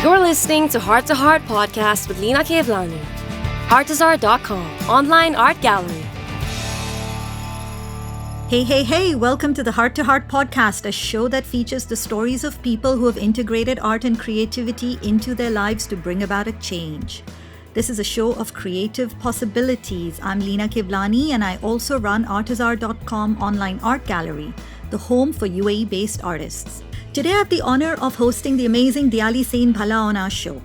You're listening to Heart Podcast with Lina Kevlani. Artezaar.com, online art gallery. Hey, welcome to the Heart Podcast, a show that features the stories of people who have integrated art and creativity into their lives to bring about a change. This is a show of creative possibilities. I'm Lina Kevlani and I also run Artezaar.com online art gallery, the home for UAE-based artists. Today I have the honor of hosting the amazing Diyali Bhalla on our show.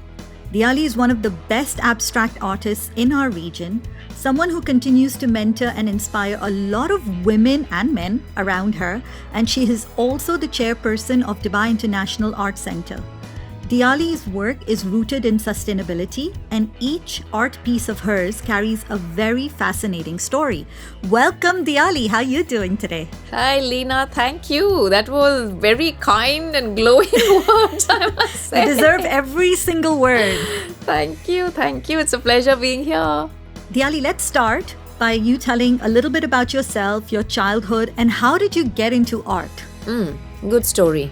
Diyali is one of the best abstract artists in our region, someone who continues to mentor and inspire a lot of women and men around her, and she is also the chairperson of Dubai International Art Center. Diyali's work is rooted in sustainability, and each art piece of hers carries a very fascinating story. Welcome, Diyali. How are you doing today? Hi, Lina. Thank you. That was very kind and glowing words, I must say. You deserve every single word. Thank you. It's a pleasure being here. Diyali, let's start by you telling a little bit about yourself, your childhood, and how did you get into art? Good story.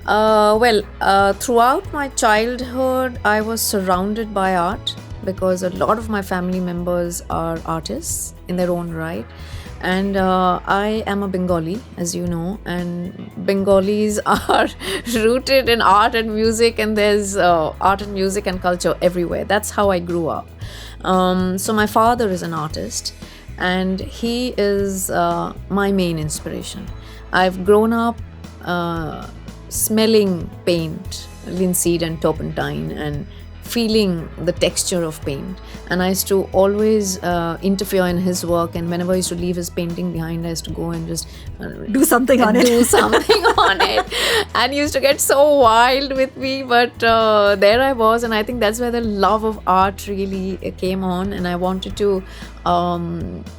Throughout my childhood, I was surrounded by art because a lot of my family members are artists in their own right. And I am a Bengali, as you know, and Bengalis are rooted in art and music, and there's art and music and culture everywhere. That's how I grew up. So my father is an artist, and he is my main inspiration. I've grown up smelling paint, linseed and turpentine, and feeling the texture of paint. And I used to always interfere in his work, and whenever I used to leave his painting behind, I used to go and just do something on it. And he used to get so wild with me, but there I was, and I think that's where the love of art really came on, and I wanted to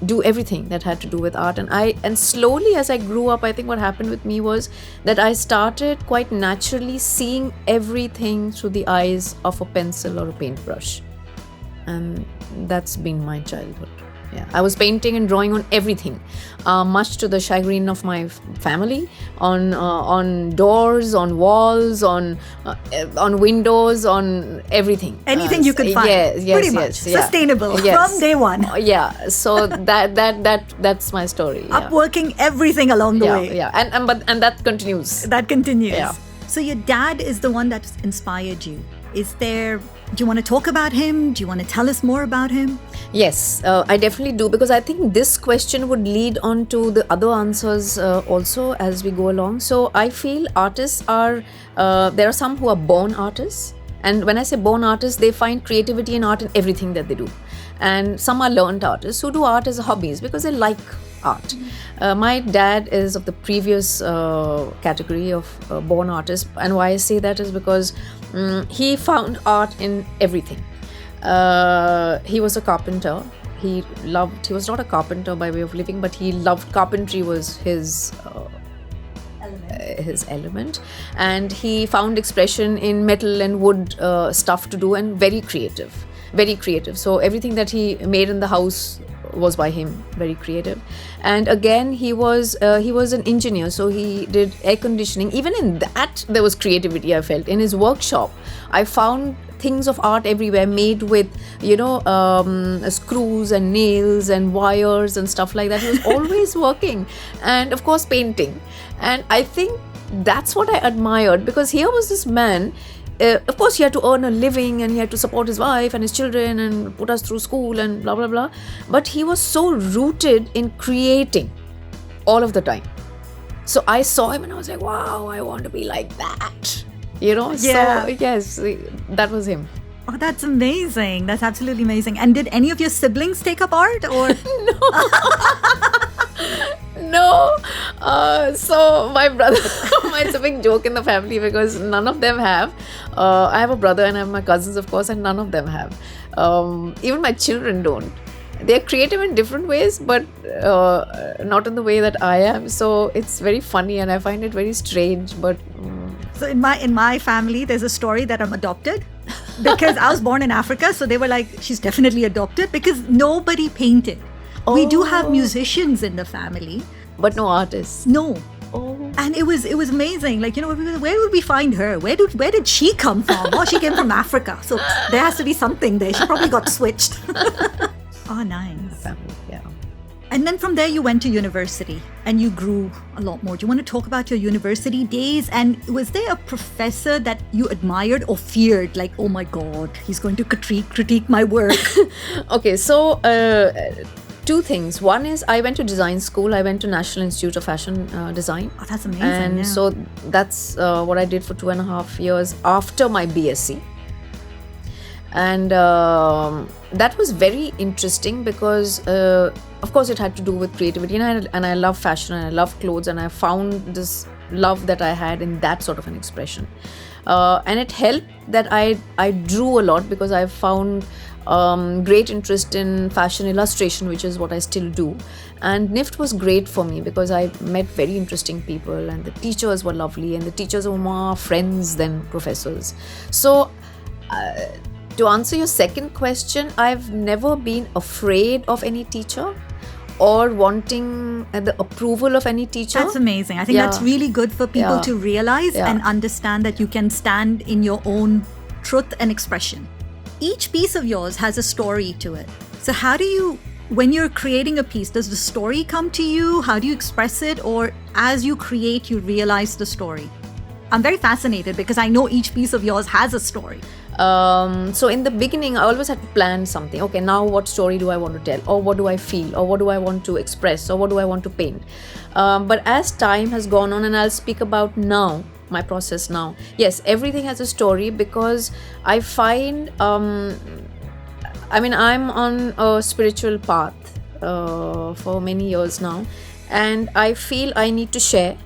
do everything that had to do with art. And slowly as I grew up, I think what happened with me was that I started quite naturally seeing everything through the eyes of a pencil or a paintbrush. And that's been my childhood. Yeah, I was painting and drawing on everything, much to the chagrin of my family, on doors, on walls, on windows, on everything. Anything you could find. Yes, pretty much. Yeah. Sustainable from day one. Yeah. So that's my story. Yeah. Upworking everything along the way. Yeah. And that continues. That continues. Yeah. So your dad is the one that inspired you. Do you want to talk about him? Do you want to tell us more about him? Yes, I definitely do, because I think this question would lead on to the other answers also as we go along. So I feel artists are, there are some who are born artists. And when I say born artists, they find creativity and art in everything that they do. And some are learned artists who do art as hobbies because they like art. My dad is of the previous category of born artist, and why I say that is because he found art in everything. He was a carpenter. He was not a carpenter by way of living, but he loved carpentry, was his element, and he found expression in metal and wood stuff to do, and very creative. So everything that he made in the house was by him, very creative. And again, he was an engineer, so he did air conditioning. Even in that, there was creativity, I felt. In his workshop, I found things of art everywhere, made with screws and nails and wires and stuff like that. He was always working, and of course painting. And I think that's what I admired, because here was this man. Of course, he had to earn a living, and he had to support his wife and his children and put us through school and blah, blah, blah. But he was so rooted in creating all of the time. So I saw him and I was like, wow, I want to be like that. Yeah. So yes, that was him. Oh, that's amazing. That's absolutely amazing. And did any of your siblings take up art or? No. So my brother, it's a big joke in the family because none of them have. I have a brother and I have my cousins, of course, and none of them have. Even my children don't. They're creative in different ways, but not in the way that I am. So it's very funny, and I find it very strange. But so in my family, there's a story that I'm adopted. Because I was born in Africa, so they were like, she's definitely adopted, because nobody painted. We do have musicians in the family, but no artists. No. Oh. And it was amazing. Like, where would we find her? Where did she come from? Oh, she came from Africa. So there has to be something there. She probably got switched. Oh, nice. Family, yeah. And then from there, you went to university and you grew a lot more. Do you want to talk about your university days? And was there a professor that you admired or feared? Like, oh my God, he's going to critique my work. Okay, so two things. One is I went to design school. I went to National Institute of Fashion Design. Oh, that's amazing. And yeah. so that's what I did for 2.5 years after my BSc. And that was very interesting because, of course, it had to do with creativity. And I love fashion and I love clothes. And I found this love that I had in that sort of an expression. And it helped that I drew a lot because I found great interest in fashion illustration, which is what I still do. And NIFT was great for me because I met very interesting people and the teachers were lovely and the teachers were more friends than professors. So to answer your second question, I've never been afraid of any teacher or wanting the approval of any teacher. That's amazing. I think that's really good for people to realize and understand that you can stand in your own truth and expression. Each piece of yours has a story to it. So how do you, when you're creating a piece, does the story come to you? How do you express it? Or as you create, you realize the story? I'm very fascinated because I know each piece of yours has a story. So in the beginning, I always had to plan something. Okay, now what story do I want to tell? Or what do I feel? Or what do I want to express? Or what do I want to paint? But as time has gone on, and I'll speak about now, my process now. Yes, everything has a story because I find, I'm on a spiritual path for many years now. And I feel I need to share.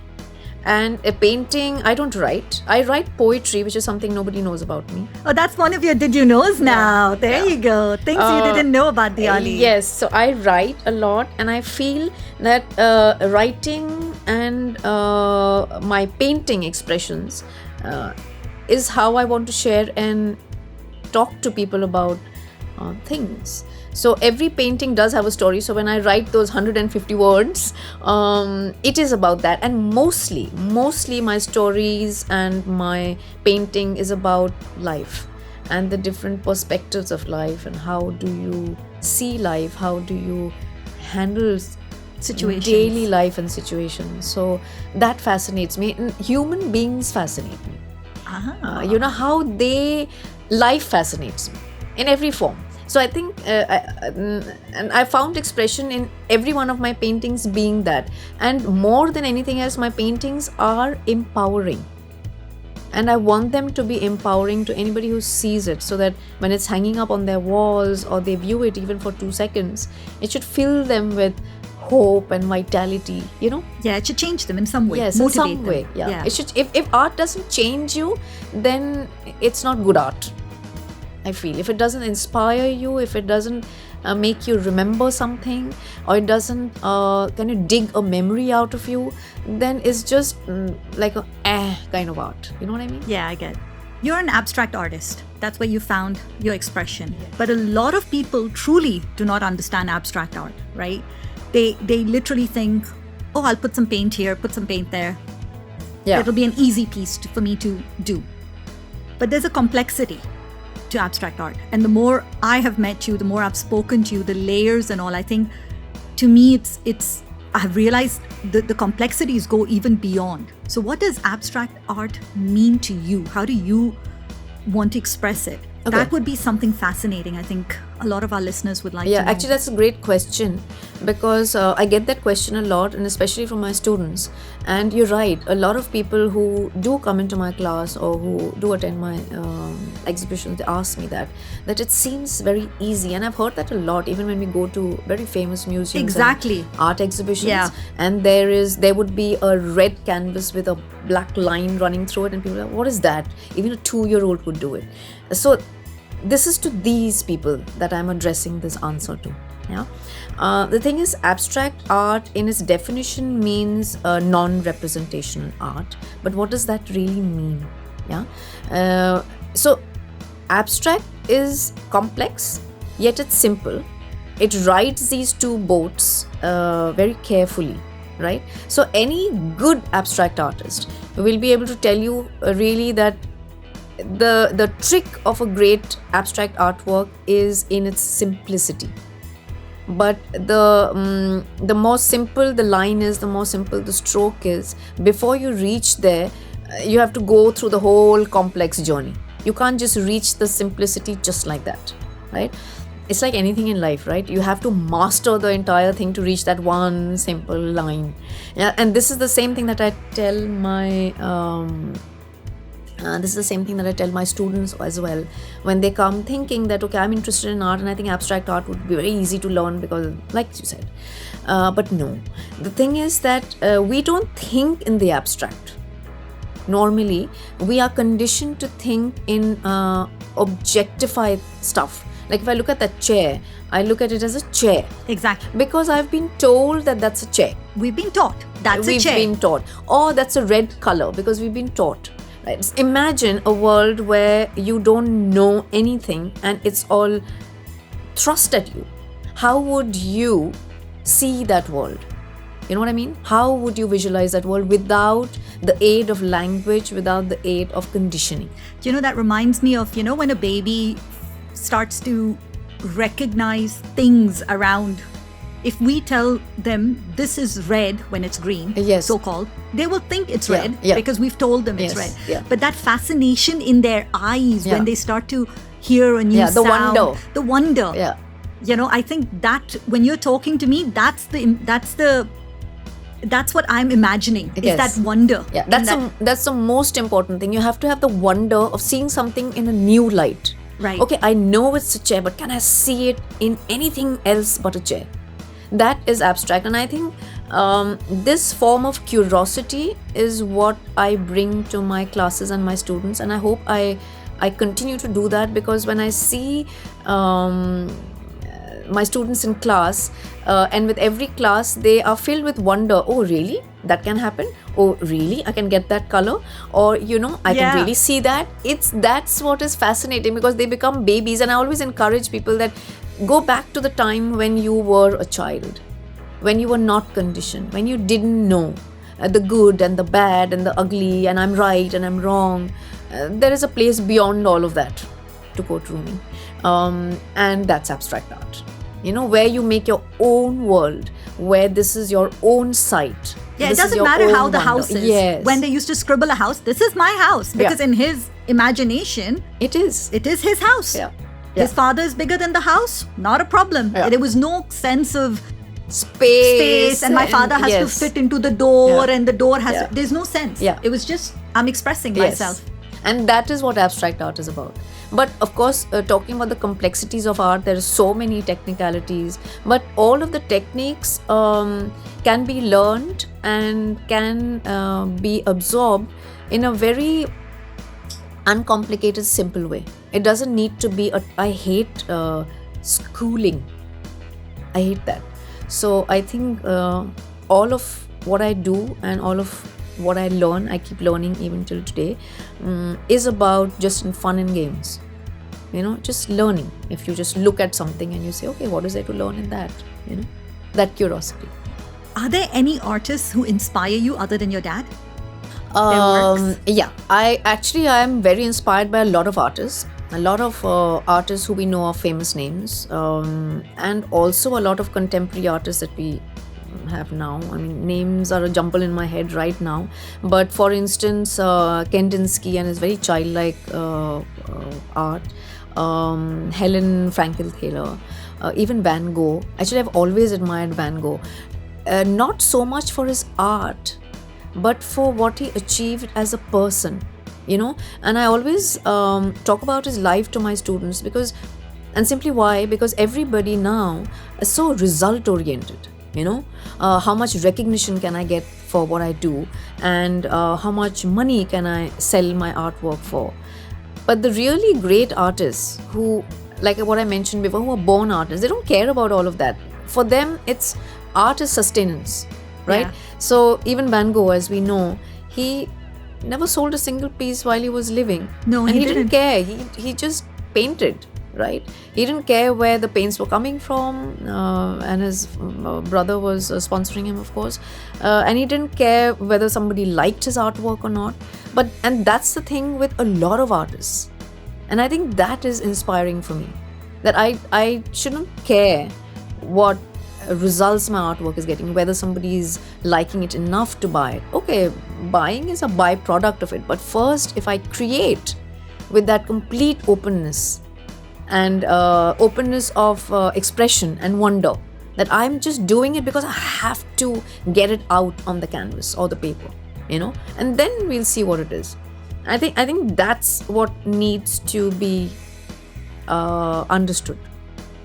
And a painting, I don't write. I write poetry, which is something nobody knows about me. Oh, that's one of your did you knows now. There you go. Things you didn't know about Diyali. Yes, so I write a lot and I feel that writing and my painting expressions is how I want to share and talk to people about things. So every painting does have a story. So when I write those 150 words, it is about that. And mostly my stories and my painting is about life and the different perspectives of life and how do you see life, how do you handle situations, daily life and situations. So that fascinates me. And human beings fascinate me. How life fascinates me in every form. So I think, and I found expression in every one of my paintings being that. And more than anything else, my paintings are empowering. And I want them to be empowering to anybody who sees it, so that when it's hanging up on their walls or they view it even for 2 seconds, it should fill them with hope and vitality, Yeah, it should change them in some way. Yes, motivate in some way. them. Yeah. It should. If art doesn't change you, then it's not good art. I feel if it doesn't inspire you, if it doesn't make you remember something, or it doesn't kind of dig a memory out of you, then it's just like a kind of art. You know what I mean? Yeah, I get it. You're an abstract artist. That's where you found your expression. But a lot of people truly do not understand abstract art, right? They literally think, oh, I'll put some paint here, put some paint there. Yeah. It'll be an easy piece for me to do. But there's a complexity to abstract art. And the more I have met you, the more I've spoken to you, the layers and all, I think to me it's I have realized the complexities go even beyond. So what does abstract art mean to you? How do you want to express it? Okay. That would be something fascinating. I think a lot of our listeners would like to know. Yeah, actually that's a great question because I get that question a lot, and especially from my students. And you're right, a lot of people who do come into my class or who do attend my exhibitions, they ask me that it seems very easy. And I've heard that a lot, even when we go to very famous museums, exactly, and art exhibitions, and there would be a red canvas with a black line running through it, and people are like, what is that? Even a 2-year-old could do it. So this is to these people that I'm addressing this answer to. The thing is, abstract art in its definition means non-representational art. But what does that really mean? So abstract is complex, yet it's simple. It rides these two boats very carefully. right? So any good abstract artist will be able to tell you really that the trick of a great abstract artwork is in its simplicity. But the more simple the line is, the more simple the stroke is, before you reach there, you have to go through the whole complex journey. You can't just reach the simplicity just like that, right? It's like anything in life, right? You have to master the entire thing to reach that one simple line. Yeah, and this is the same thing that I tell my students as well when they come thinking that, okay, I'm interested in art and I think abstract art would be very easy to learn because, like you said, but no. The thing is that we don't think in the abstract. Normally, we are conditioned to think in objectified stuff. Like if I look at that chair, I look at it as a chair. Exactly. Because I've been told that that's a chair. We've been taught that's a chair. We've been taught. Or that's a red color because we've been taught. Right? Imagine a world where you don't know anything and it's all thrust at you. How would you see that world? You know what I mean? How would you visualize that world without the aid of language, without the aid of conditioning? You know, that reminds me of, when a baby starts to recognize things around. If we tell them this is red when it's green, yes, so-called, they will think it's red yeah, because we've told them it's red. Yeah. But that fascination in their eyes when they start to hear a new the sound, the wonder. Yeah. I think that when you're talking to me, that's what I'm imagining. Is that wonder. Yeah, that's the most important thing. You have to have the wonder of seeing something in a new light. Right. Okay, I know it's a chair, but can I see it in anything else but a chair? That is abstract. And I think this form of curiosity is what I bring to my classes and my students. And I hope I continue to do that, because when I see my students in class, and with every class they are filled with wonder. Oh really, that can happen? Oh really, I can get that color? Or I can really see that. That's what is fascinating, because they become babies. And I always encourage people that go back to the time when you were a child, when you were not conditioned, when you didn't know the good and the bad and the ugly, and I'm right and I'm wrong. There is a place beyond all of that, to quote Rumi, and that's abstract art. Where you make your own world, where this is your own site. Yeah, it doesn't matter how the house is. Yes. When they used to scribble a house, this is my house. Because in his imagination, it is his house. Yeah. His father is bigger than the house, not a problem. Yeah. There was no sense of space and my father has to fit into the door and the door has to, there's no sense. Yeah. It was just, I'm expressing myself. And that is what abstract art is about. But of course, talking about the complexities of art, there are so many technicalities, but all of the techniques can be learned and can be absorbed in a very uncomplicated, simple way. It doesn't need to be I hate schooling. I hate that. So I think all of what I do and all of what I learn, I keep learning even till today, is about just fun and games. Just learning. If you just look at something and you say, okay, what is there to learn in that? That curiosity. Are there any artists who inspire you other than your dad? Yeah, I am very inspired by a lot of artists. A lot of artists who we know are famous names, and also a lot of contemporary artists that we have now. I mean, names are a jumble in my head right now. But for instance, Kandinsky and his very childlike art, Helen Frankel-Taylor, even Van Gogh. Actually, I've always admired Van Gogh. Not so much for his art, but for what he achieved as a person. And I always talk about his life to my students, and simply why? Because everybody now is so result oriented. How much recognition can I get for what I do, and how much money can I sell my artwork for? But the really great artists who, like what I mentioned before, who are born artists, they don't care about all of that. For them, it's art is sustenance, right? Yeah. So even Van Gogh, as we know, he never sold a single piece while he was living. No, and he didn't care. He just painted right? He didn't care where the paints were coming from, and his brother was sponsoring him, of course, and he didn't care whether somebody liked his artwork or not. And that's the thing with a lot of artists, and I think that is inspiring for me, that I shouldn't care what results my artwork is getting, whether somebody is liking it enough to buy it. Okay, buying is a byproduct of it, but first, if I create with that complete openness and openness of expression and wonder, that I'm just doing it because I have to get it out on the canvas or the paper, and then we'll see what it is. I think that's what needs to be understood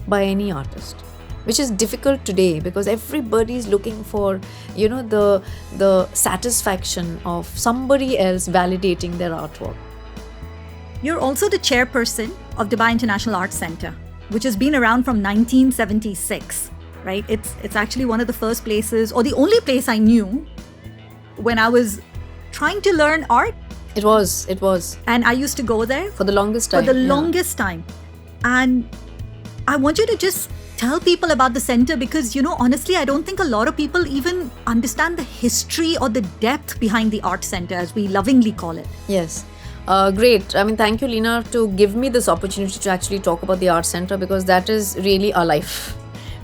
by any artist, which is difficult today because everybody is looking for the satisfaction of somebody else validating their artwork. You're also the chairperson of Dubai International Arts Center, which has been around from 1976, right? It's actually one of the first places, or the only place I knew when I was trying to learn art. It was. And I used to go there for the longest time. Longest time. And I want you to just tell people about the center because, honestly, I don't think a lot of people even understand the history or the depth behind the art center, as we lovingly call it. Yes. Great. I mean, thank you, Leena, to give me this opportunity to actually talk about the art center, because that is really our life.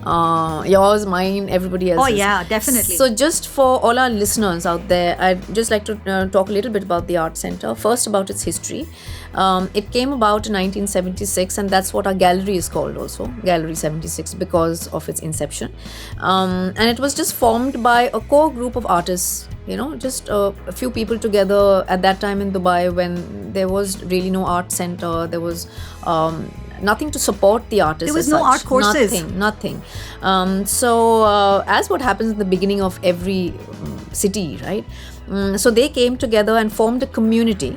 Yours, mine, everybody else's. Oh yeah, definitely. So just for all our listeners out there, I'd just like to talk a little bit about the Art Center. First, about its history. It came about in 1976, and that's what our gallery is called also, Gallery 76, because of its inception. And it was just formed by a core group of artists, just a few people together at that time in Dubai, when there was really no art center. There was nothing to support the artists. There was no art courses. Nothing. So as what happens in the beginning of every city, right? So they came together and formed a community,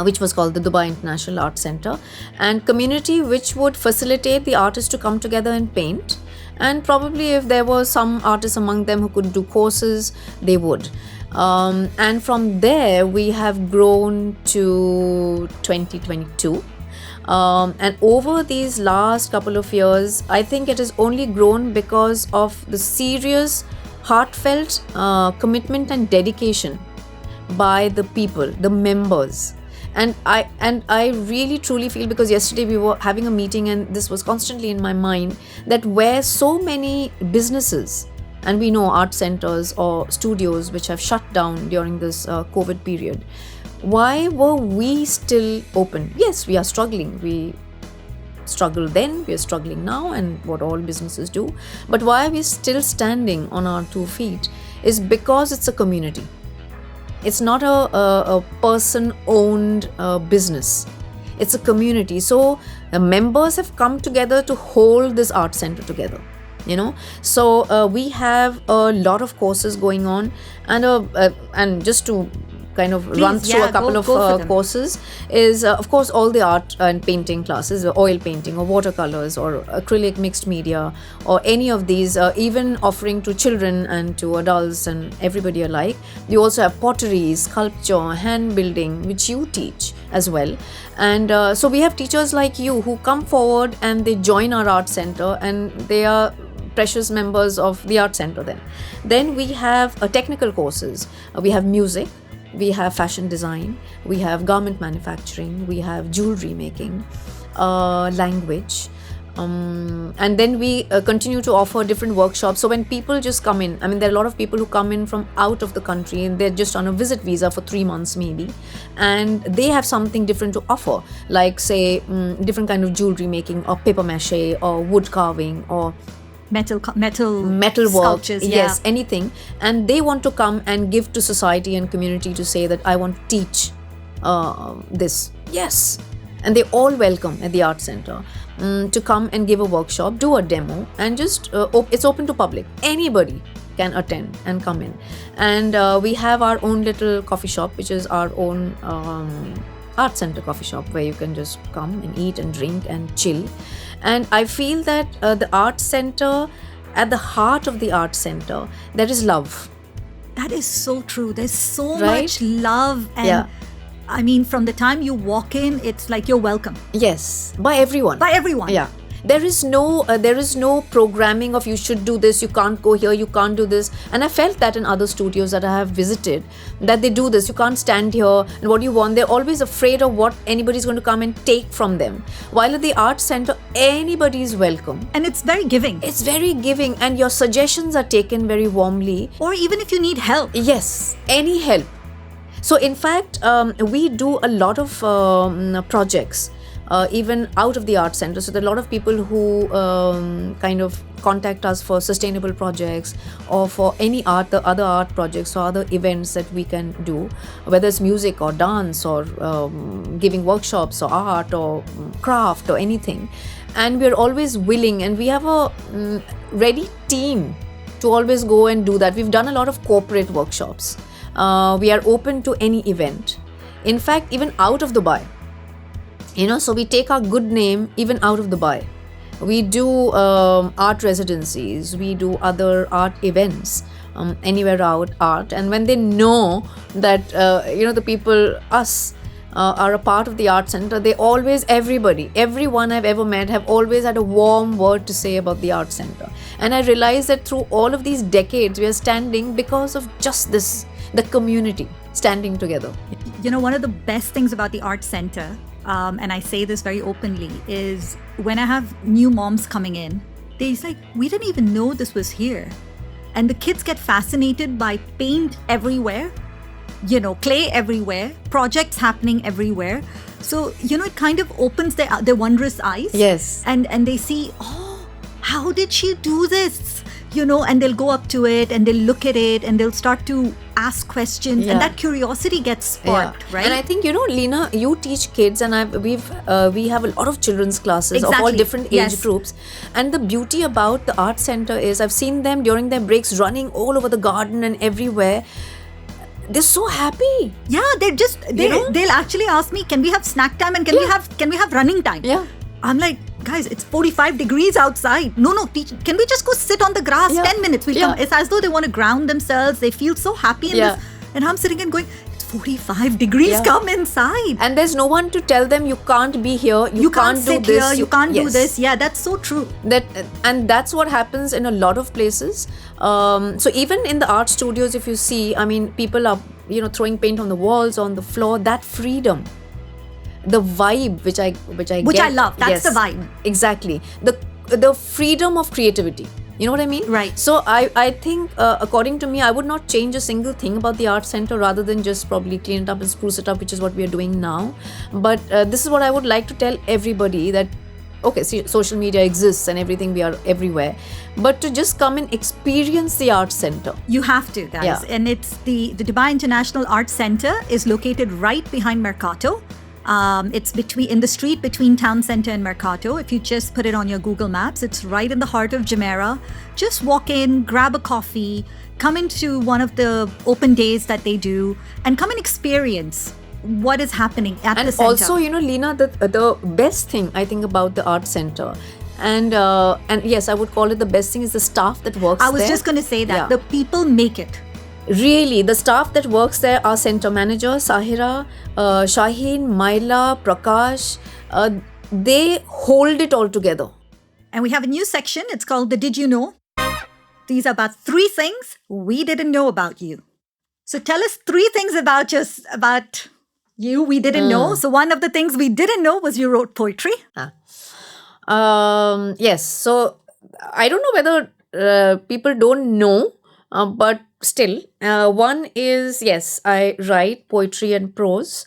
which was called the Dubai International Art Center, and community which would facilitate the artists to come together and paint. And probably if there were some artists among them who could do courses, they would. And from there, we have grown to 2022. And over these last couple of years, I think it has only grown because of the serious, heartfelt commitment and dedication by the people, the members. And I really truly feel, because yesterday we were having a meeting and this was constantly in my mind, that where so many businesses, and we know art centers or studios which have shut down during this COVID period, why were we still open? Yes, we are struggling. We struggled then, we are struggling now, and what all businesses do. But why are we still standing on our 2 feet is because it's a community. It's not a person-owned business. It's a community. So the members have come together to hold this art center together. So we have a lot of courses going on, and just to kind of run through a couple of courses is of course all the art and painting classes, oil painting or watercolors or acrylic mixed media or any of these, even offering to children and to adults and everybody alike. We also have pottery, sculpture, hand building, which you teach as well. And so we have teachers like you who come forward and they join our art center, and they are precious members of the art center. Then we have technical courses. We have music, we have fashion design, we have garment manufacturing, we have jewelry making, language, and then we continue to offer different workshops. So when people just come in, I mean, there are a lot of people who come in from out of the country and they're just on a visit visa for 3 months maybe, and they have something different to offer, like say different kind of jewelry making or paper mache or wood carving or metal work, sculptures, yes, anything, and they want to come and give to society and community to say that I want to teach this. Yes, and they all welcome at the art center to come and give a workshop, do a demo, and just it's open to public. Anybody can attend and come in. And we have our own little coffee shop, which is our own art center coffee shop, where you can just come and eat and drink and chill. And I feel that the art center, at the heart of the art center, there is love. That is so true. There's so Right? much love, and I mean, from the time you walk in, it's like you're welcome Yes, by everyone. by everyone. Yeah. There is no programming of you should do this, you can't go here, you can't do this. And I felt that in other studios that I have visited, that they do this, you can't stand here, and what you want, they're always afraid of what anybody's going to come and take from them. While at the art center, anybody is welcome. And it's very giving. It's very giving, and your suggestions are taken very warmly. Or even if you need help. Yes, any help. So in fact, we do a lot of projects even out of the art center. So there are a lot of people who kind of contact us for sustainable projects or for any the other art projects or other events that we can do, whether it's music or dance or giving workshops or art or craft or anything. And we're always willing, and we have a ready team to always go and do that. We've done a lot of corporate workshops. We are open to any event. In fact, even out of Dubai. So we take our good name even out of Dubai. We do art residencies, we do other art events, anywhere out art. And when they know that, the people, us, are a part of the art center, they always, everyone I've ever met have always had a warm word to say about the art center. And I realized that through all of these decades, we are standing because of just this, the community standing together. One of the best things about the art center, and I say this very openly, is when I have new moms coming in, they're like, we didn't even know this was here. And the kids get fascinated by paint everywhere, clay everywhere, projects happening everywhere. So, it kind of opens their wondrous eyes. Yes. And they see, oh, how did she do this? And they'll go up to it and they'll look at it and they'll start to ask questions, and that curiosity gets sparked, right? And I think, Leena, you teach kids, and we have a lot of children's classes of all different age groups. And the beauty about the art center is I've seen them during their breaks running all over the garden and everywhere. They're so happy. Yeah, they'll actually ask me, can we have snack time and can we have running time? Yeah. I'm like, guys, it's 45 degrees outside. No, can we just go sit on the grass 10 minutes? We'll come. It's as though they want to ground themselves. They feel so happy in this. And I'm sitting and going, it's 45 degrees, come inside. And there's no one to tell them you can't be here, you can't sit do this. Here, you can't do this. Yeah, that's so true. And that's what happens in a lot of places. So even in the art studios, if you see, people are, throwing paint on the walls, on the floor, that freedom. The vibe which I get, love. That's the vibe. Exactly. The freedom of creativity. You know what I mean? Right. So I think, according to me, I would not change a single thing about the art center rather than just probably clean it up and spruce it up, which is what we are doing now. But this is what I would like to tell everybody, that okay, see, social media exists and everything, we are everywhere, but to just come and experience the art center. You have to, guys. Yeah. And it's the Dubai International Art Center is located right behind Mercato. It's in the street between Town Center and Mercato. If you just put it on your Google Maps, it's right in the heart of Jumeirah. Just walk in, grab a coffee, come into one of the open days that they do, and come and experience what is happening at the center. And also, Leena, the best thing I think about the art center, and yes, I would call it the best thing, is the staff that works there. I was just going to say that. The people make it. Really, the staff that works there, our center manager, Sahira, Shaheen, Maila, Prakash, they hold it all together. And we have a new section. It's called the Did You Know? These are about 3 things we didn't know about you. So tell us 3 things about you we didn't know. So one of the things we didn't know was you wrote poetry. Yes. So I don't know whether people don't know, but still, one is, yes, I write poetry and prose.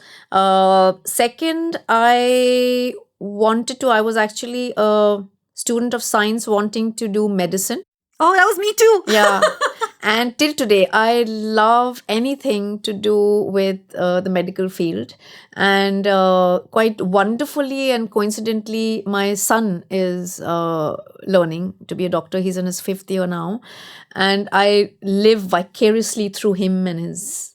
Second, I was actually a student of science wanting to do medicine. Oh, that was me too. Yeah. And till today, I love anything to do with the medical field. And quite wonderfully and coincidentally, my son is learning to be a doctor. He's in his 5th year now. And I live vicariously through him and his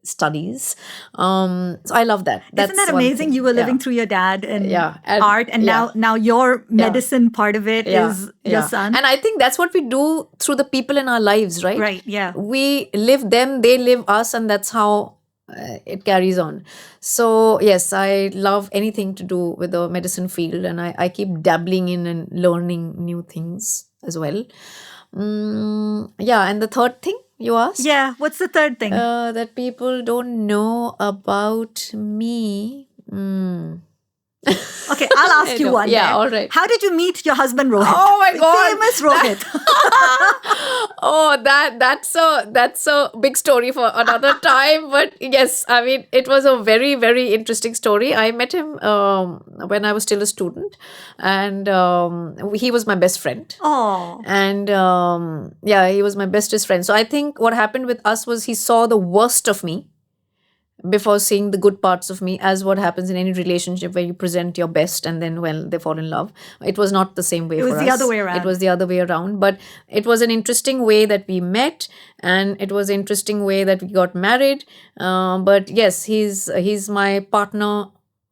studies. So I love that. Isn't that amazing? You were living through your dad and art, and now your medicine part of it is your son. And I think that's what we do through the people in our lives, right? Right, yeah. We live them, they live us, and that's how it carries on. So yes, I love anything to do with the medicine field, and I keep dabbling in and learning new things as well. Yeah, and the third thing you asked, Yeah, what's the third thing? that people don't know about me. Okay, I'll ask you one. Yeah, then. all right. How did you meet your husband Rohit? Oh my God. Famous Rohit. Oh, that's a big story for another time. But yes, I mean, it was a very, very interesting story. I met him when I was still a student, and he was my best friend. Oh. And yeah, he was my bestest friend. So I think what happened with us was he saw the worst of me before seeing the good parts of me, as what happens in any relationship where you present your best and then, well, they fall in love. It was not the same way for us. It was the other way around. It was the other way around. But it was an interesting way that we met, and it was an interesting way that we got married. But yes, he's my partner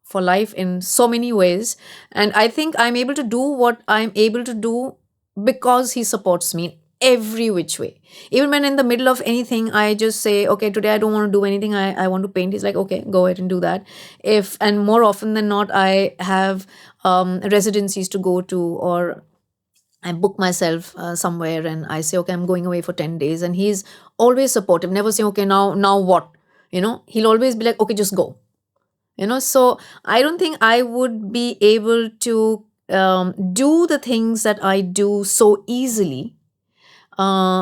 for life in so many ways. And I think I'm able to do what I'm able to do because he supports me every which way. Even when in the middle of anything, I just say, okay, today I don't want to do anything. I want to paint. He's like, okay, go ahead and do that. And more often than not, I have residencies to go to, or I book myself somewhere and I say, okay, I'm going away for 10 days. And he's always supportive, never saying, okay, now what? He'll always be like, okay, just go. So I don't think I would be able to do the things that I do so easily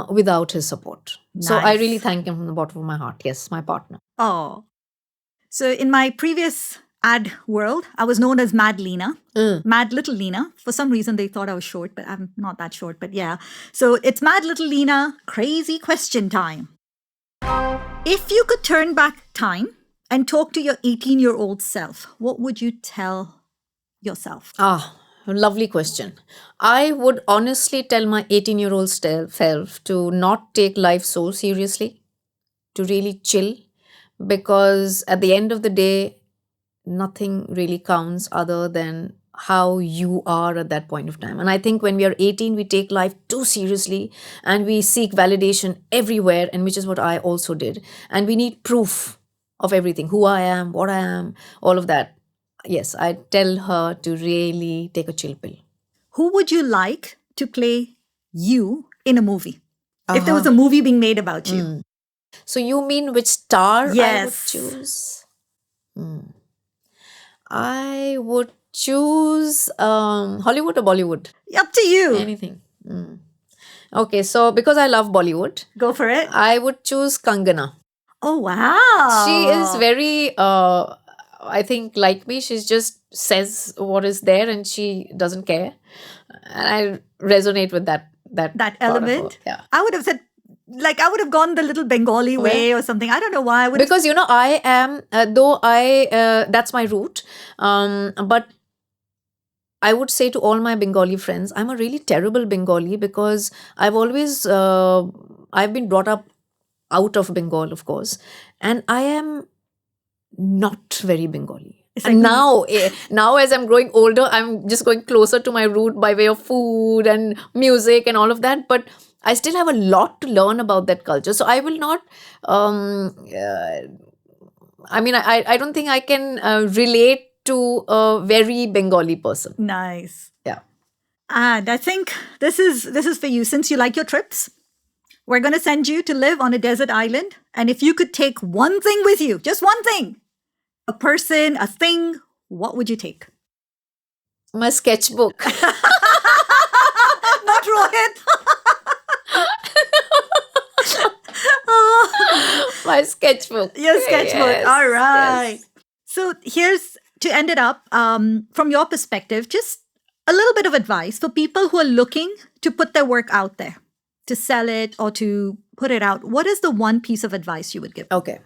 without his support. So I really thank him from the bottom of my heart. Yes, my partner. Oh. So in my previous ad world, I was known as Mad Lena, Mad Little Lena. For some reason, they thought I was short, but I'm not that short, but yeah. So it's Mad Little Lena, crazy question time. If you could turn back time and talk to your 18-year-old self, what would you tell yourself? Lovely question. I would honestly tell my 18-year-old self to not take life so seriously, to really chill, because at the end of the day, nothing really counts other than how you are at that point of time. And I think when we are 18, we take life too seriously and we seek validation everywhere, and which is what I also did. And we need proof of everything, who I am, what I am, all of that. Yes, I tell her to really take a chill pill. Who would you like to play you in a movie? If there was a movie being made about you. So you mean which star I would choose? I would choose Hollywood or Bollywood? Up to you. Anything. Okay, so because I love Bollywood, go for it. I would choose Kangana. Oh, wow. She is very, I think, like me. She just says what is there and she doesn't care. And I resonate with that element. Yeah. I would have said, I would have gone the little Bengali way or something. I don't know why. Because, I am, that's my route. But I would say to all my Bengali friends, I'm a really terrible Bengali because I've always, I've been brought up out of Bengal, of course. And I am not very Bengali. And now as I'm growing older, I'm just going closer to my root by way of food and music and all of that. But I still have a lot to learn about that culture. So I will not, I don't think I can relate to a very Bengali person. Nice. Yeah. And I think this is for you. Since you like your trips, we're going to send you to live on a desert island. And if you could take one thing with you, just one thing, a person, a thing, what would you take? My sketchbook. Not Rohit. My sketchbook. Your sketchbook. Yes, all right. Yes. So here's, to end it up, from your perspective, just a little bit of advice for people who are looking to put their work out there, to sell it or to put it out. What is the one piece of advice you would give? Okay.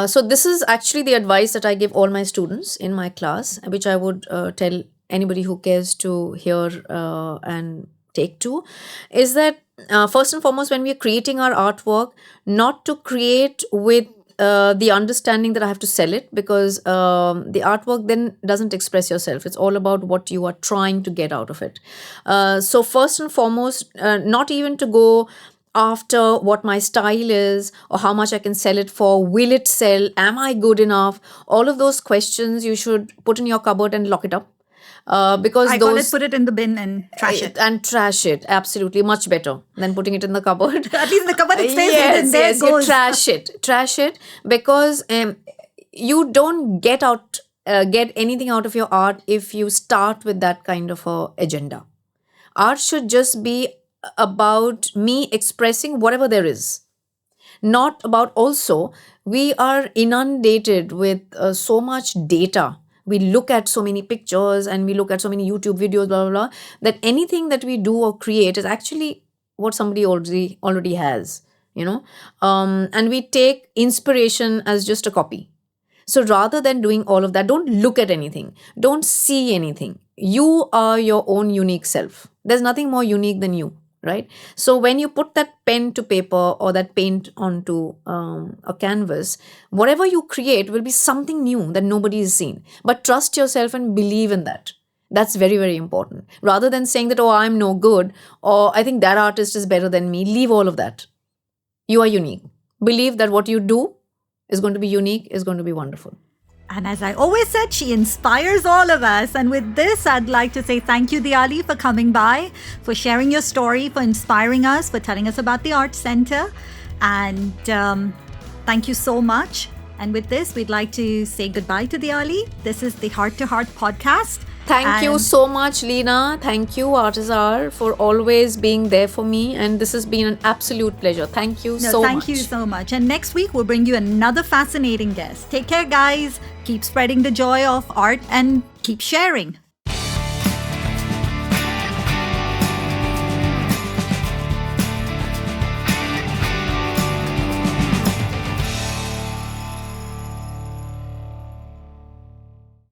So this is actually the advice that I give all my students in my class, which I would tell anybody who cares to hear and take to, is that first and foremost, when we are creating our artwork, not to create with the understanding that I have to sell it, because the artwork then doesn't express yourself. It's all about what you are trying to get out of it. So first and foremost, not even to go after what my style is or how much I can sell it for. Will it sell? Am I good enough? All of those questions you should put in your cupboard and lock it up. Because I call it put it in the bin and trash it. And trash it. Absolutely. Much better than putting it in the cupboard. At least in the cupboard it stays yes, and there yes, it goes. Trash it because you don't get anything out of your art if you start with that kind of a agenda. Art should just be about me expressing whatever there is. Not about also, we are inundated with so much data. We look at so many pictures and we look at so many YouTube videos, blah, blah, blah, that anything that we do or create is actually what somebody already has, and we take inspiration as just a copy. So rather than doing all of that, don't look at anything. Don't see anything. You are your own unique self. There's nothing more unique than you, right? So when you put that pen to paper or that paint onto a canvas, whatever you create will be something new that nobody has seen. But trust yourself and believe in that. That's very, very important. Rather than saying that, oh, I'm no good, or I think that artist is better than me, leave all of that. You are unique. Believe that what you do is going to be unique, is going to be wonderful. And as I always said, she inspires all of us. And with this, I'd like to say thank you, Diyali, for coming by, for sharing your story, for inspiring us, for telling us about the Art Center. And thank you so much. And with this, we'd like to say goodbye to Diyali. This is the Heart to Heart podcast. Thank you so much, Leena. Thank you, Artezaar, for always being there for me. And this has been an absolute pleasure. Thank you so much. Thank you so much. And next week, we'll bring you another fascinating guest. Take care, guys. Keep spreading the joy of art and keep sharing.